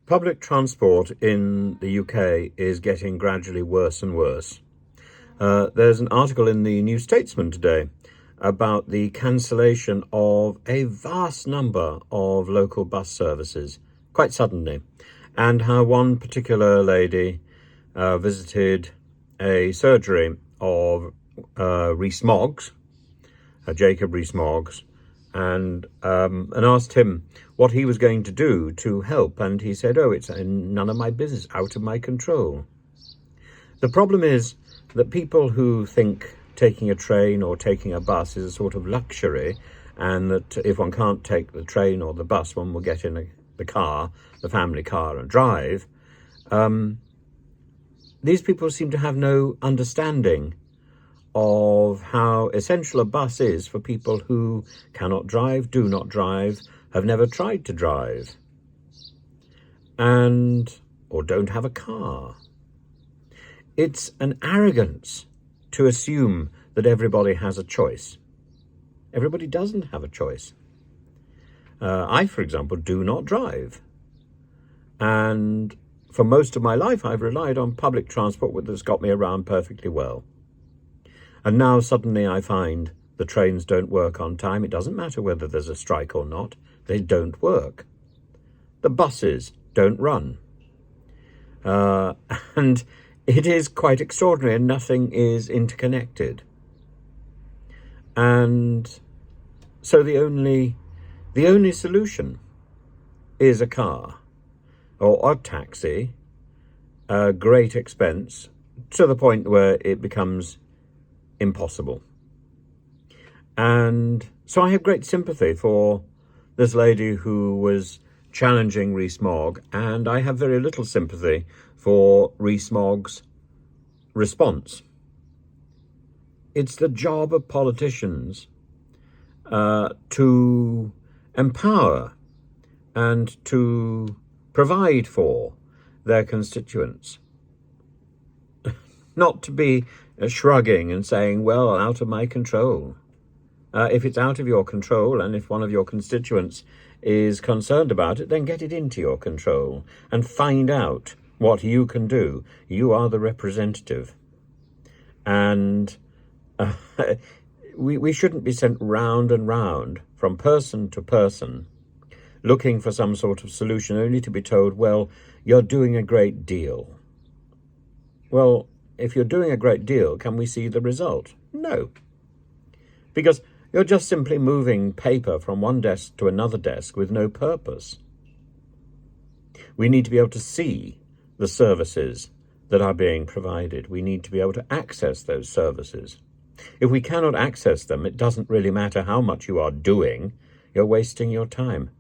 Public transport in the UK is getting gradually worse and worse. There's an article in the New Statesman today about the cancellation of a vast number of local bus services quite suddenly, and how one particular lady visited a surgery of Rees Mogg's, Jacob Rees Mogg's, and asked him what he was going to do to help, and he said, "Oh, it's none of my business, out of my control." The problem is that people who think taking a train or taking a bus is a sort of luxury, and that if one can't take the train or the bus, one will get in the car, the family car, and drive. These people seem to have no understanding of how essential a bus is for people who cannot drive, do not drive, have never tried to drive, or don't have a car. It's an arrogance to assume that everybody has a choice. Everybody doesn't have a choice. I, for example, do not drive. And for most of my life, I've relied on public transport that's got me around perfectly well. And now suddenly I find the trains don't work on time. It doesn't matter whether there's a strike or not. They don't work. The buses don't run. And it is quite extraordinary, and nothing is interconnected. And so the only solution is a car or a taxi, a great expense, to the point where it becomes impossible. And so I have great sympathy for this lady who was challenging Rees Mogg, and I have very little sympathy for Rees Mogg's response. It's the job of politicians to empower and to provide for their constituents, not to be shrugging and saying, well, out of my control. If it's out of your control, and if one of your constituents is concerned about it, then get it into your control and find out what you can do. You are the representative. And we shouldn't be sent round and round from person to person looking for some sort of solution, only to be told, well, you're doing a great deal. Well, if you're doing a great deal, can we see the result? No. Because you're just simply moving paper from one desk to another desk with no purpose. We need to be able to see the services that are being provided. We need to be able to access those services. If we cannot access them, it doesn't really matter how much you are doing. You're wasting your time.